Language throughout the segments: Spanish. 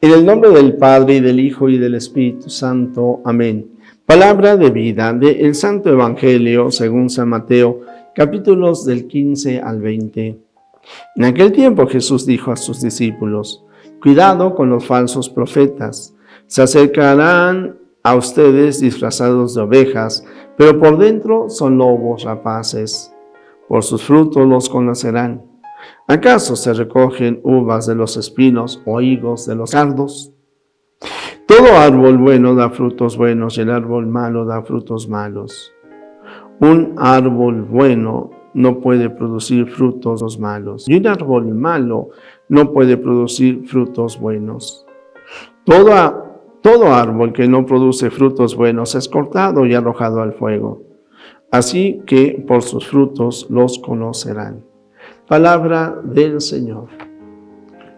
En el nombre del Padre, y del Hijo, y del Espíritu Santo. Amén. Palabra de vida del Santo Evangelio según San Mateo, capítulos del 15 al 20. En aquel tiempo Jesús dijo a sus discípulos: cuidado con los falsos profetas. Se acercarán a ustedes disfrazados de ovejas, pero por dentro son lobos rapaces. Por sus frutos los conocerán. ¿Acaso se recogen uvas de los espinos o higos de los cardos? Todo árbol bueno da frutos buenos y el árbol malo da frutos malos. Un árbol bueno no puede producir frutos malos y un árbol malo no puede producir frutos buenos. Todo árbol que no produce frutos buenos es cortado y arrojado al fuego. Así que por sus frutos los conocerán. Palabra del Señor.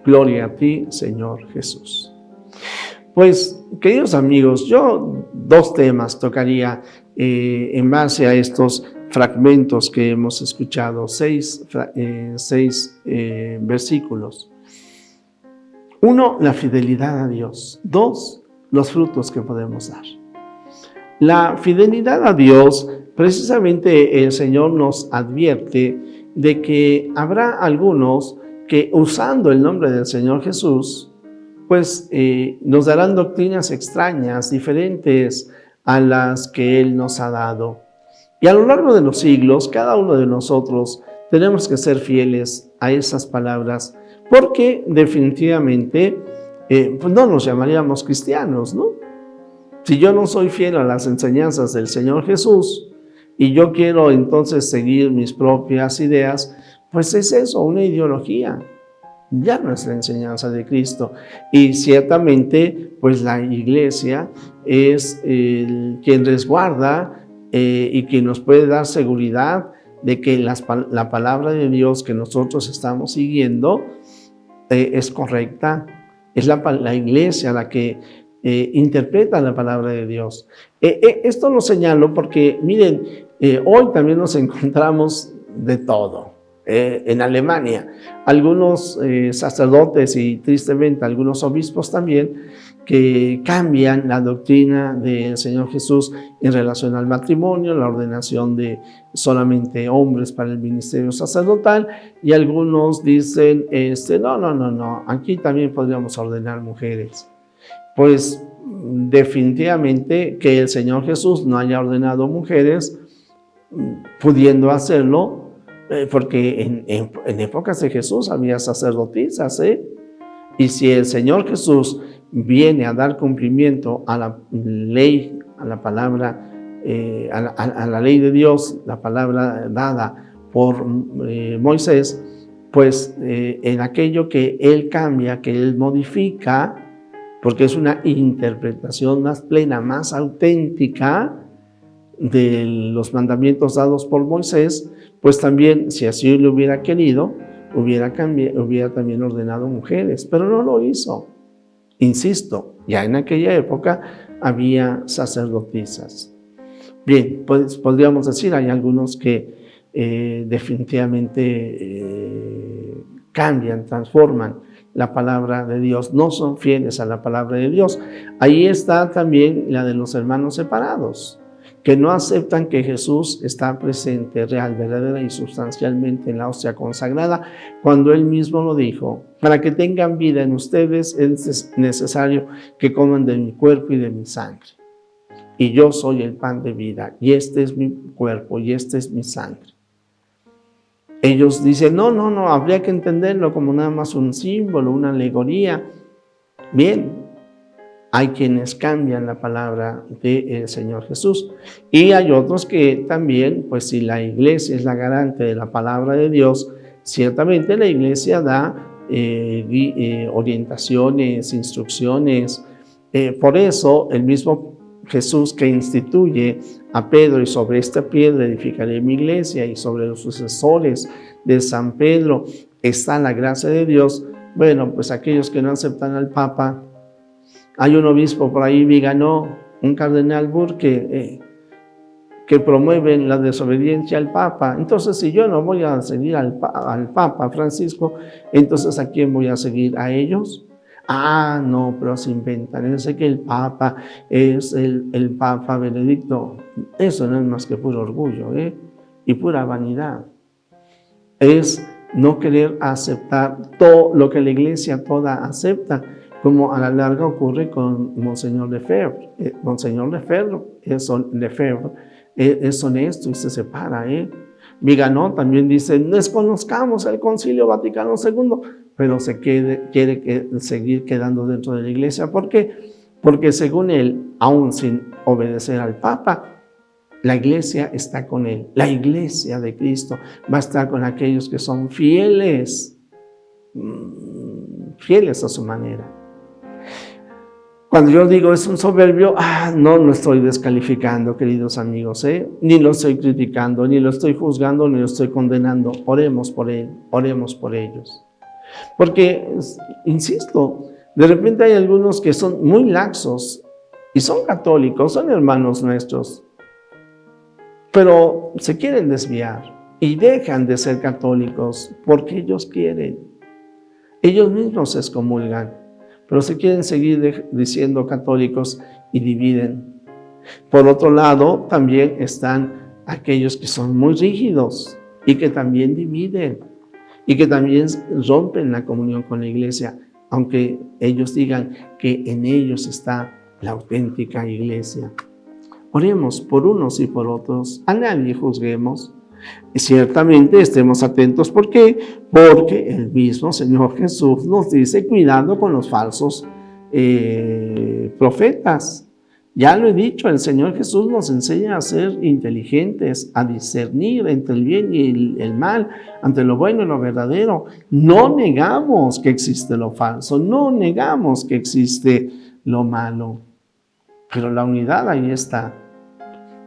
Gloria a ti, Señor Jesús. Pues, queridos amigos, yo dos temas tocaría en base a estos fragmentos que hemos escuchado, seis versículos. Uno, la fidelidad a Dios. Dos, los frutos que podemos dar. La fidelidad a Dios, precisamente el Señor nos advierte de que habrá algunos que usando el nombre del Señor Jesús, pues nos darán doctrinas extrañas, diferentes a las que Él nos ha dado. Y a lo largo de los siglos, cada uno de nosotros tenemos que ser fieles a esas palabras, porque definitivamente pues no nos llamaríamos cristianos, ¿no? Si yo no soy fiel a las enseñanzas del Señor Jesús y yo quiero entonces seguir mis propias ideas, pues es eso, una ideología. Ya no es la enseñanza de Cristo. Y ciertamente, pues la iglesia es quien resguarda y quien nos puede dar seguridad de que la palabra de Dios que nosotros estamos siguiendo es correcta. Es la iglesia la que interpreta la palabra de Dios. Esto lo señalo porque, miren, hoy también nos encontramos de todo. En Alemania, algunos sacerdotes y tristemente algunos obispos también que cambian la doctrina del Señor Jesús en relación al matrimonio, la ordenación de solamente hombres para el ministerio sacerdotal, y algunos dicen, no, aquí también podríamos ordenar mujeres. Pues definitivamente que el Señor Jesús no haya ordenado mujeres, pudiendo hacerlo, porque en épocas de Jesús había sacerdotisas, y si el Señor Jesús viene a dar cumplimiento a la ley, a la palabra, a la ley de Dios, la palabra dada por Moisés, pues en aquello que Él cambia, que Él modifica, porque es una interpretación más plena, más auténtica de los mandamientos dados por Moisés, pues también, si así lo hubiera querido, hubiera también ordenado mujeres, pero no lo hizo. Insisto, ya en aquella época había sacerdotisas. Bien, pues podríamos decir, hay algunos que definitivamente cambian, transforman la palabra de Dios, no son fieles a la palabra de Dios. Ahí está también la de los hermanos separados, que no aceptan que Jesús está presente real, verdadera y sustancialmente en la hostia consagrada, cuando Él mismo lo dijo: para que tengan vida en ustedes es necesario que coman de mi cuerpo y de mi sangre. Y yo soy el pan de vida, y este es mi cuerpo, y este es mi sangre. Ellos dicen, no, habría que entenderlo como nada más un símbolo, una alegoría. Bien, hay quienes cambian la palabra del Señor Jesús. Y hay otros que también, pues si la iglesia es la garante de la palabra de Dios, ciertamente la iglesia da orientaciones, instrucciones. Por eso el mismo Jesús que instituye a Pedro: y sobre esta piedra edificaré mi iglesia, y sobre los sucesores de San Pedro está la gracia de Dios. Bueno, pues aquellos que no aceptan al Papa, hay un obispo por ahí, Viganó, un cardenal Burke, que promueven la desobediencia al Papa. Entonces, si yo no voy a seguir al Papa Francisco, entonces ¿a quién voy a seguir? ¿A ellos? No, pero se inventan. Yo sé que el Papa es el Papa Benedicto. Eso no es más que puro orgullo, y pura vanidad. Es no querer aceptar todo lo que la Iglesia toda acepta, como a la larga ocurre con Monseñor Lefebvre. Monseñor Lefebvre es honesto y se separa. Viganó también dice, desconozcamos el Concilio Vaticano II, pero quiere seguir quedando dentro de la Iglesia. ¿Por qué? Porque según él, aún sin obedecer al Papa, la Iglesia está con él. La Iglesia de Cristo va a estar con aquellos que son fieles a su manera. Cuando yo digo es un soberbio, no estoy descalificando, queridos amigos, ni lo estoy criticando, ni lo estoy juzgando, ni lo estoy condenando. Oremos por él, oremos por ellos. Porque, insisto, de repente hay algunos que son muy laxos y son católicos, son hermanos nuestros, pero se quieren desviar y dejan de ser católicos porque ellos quieren. Ellos mismos se excomulgan, pero se quieren seguir diciendo católicos y dividen. Por otro lado, también están aquellos que son muy rígidos y que también dividen y que también rompen la comunión con la Iglesia, aunque ellos digan que en ellos está la auténtica Iglesia. Oremos por unos y por otros, a nadie juzguemos. Y ciertamente estemos atentos. ¿Por qué? Porque el mismo Señor Jesús nos dice, cuidado con los falsos profetas. Ya lo he dicho, el Señor Jesús nos enseña a ser inteligentes, a discernir entre el bien y el mal, entre lo bueno y lo verdadero. No negamos que existe lo falso, no negamos que existe lo malo, pero la unidad ahí está.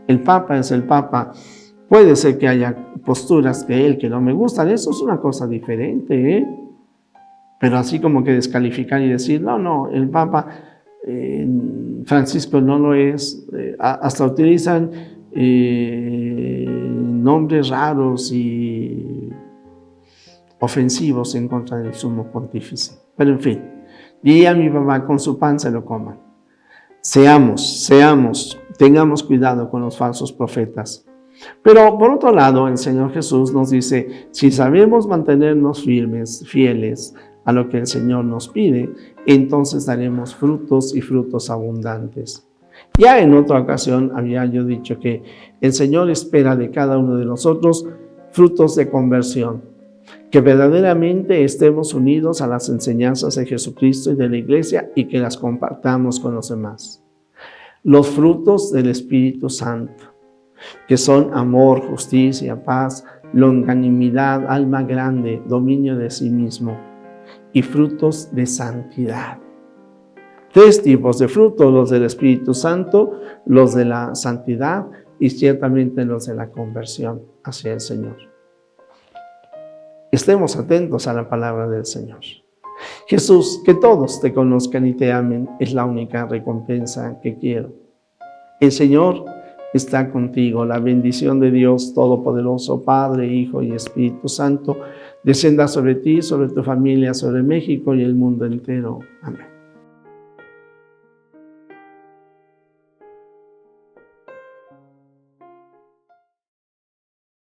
El Papa es el Papa. Puede ser que haya posturas que no me gustan, eso es una cosa diferente, pero así como que descalificar y decir, no, el Papa Francisco no lo es, hasta utilizan nombres raros y ofensivos en contra del sumo pontífice. Pero en fin, di a mi papá, con su pan se lo coman. Tengamos cuidado con los falsos profetas. Pero por otro lado, el Señor Jesús nos dice, si sabemos mantenernos fieles a lo que el Señor nos pide, entonces daremos frutos y frutos abundantes. Ya en otra ocasión había yo dicho que el Señor espera de cada uno de nosotros frutos de conversión, que verdaderamente estemos unidos a las enseñanzas de Jesucristo y de la Iglesia y que las compartamos con los demás. Los frutos del Espíritu Santo, que son amor, justicia, paz, longanimidad, alma grande, dominio de sí mismo y frutos de santidad. 3 tipos de frutos, los del Espíritu Santo, los de la santidad y ciertamente los de la conversión hacia el Señor. Estemos atentos a la palabra del Señor. Jesús, que todos te conozcan y te amen es la única recompensa que quiero. El Señor está contigo. La bendición de Dios Todopoderoso, Padre, Hijo y Espíritu Santo, descienda sobre ti, sobre tu familia, sobre México y el mundo entero. Amén.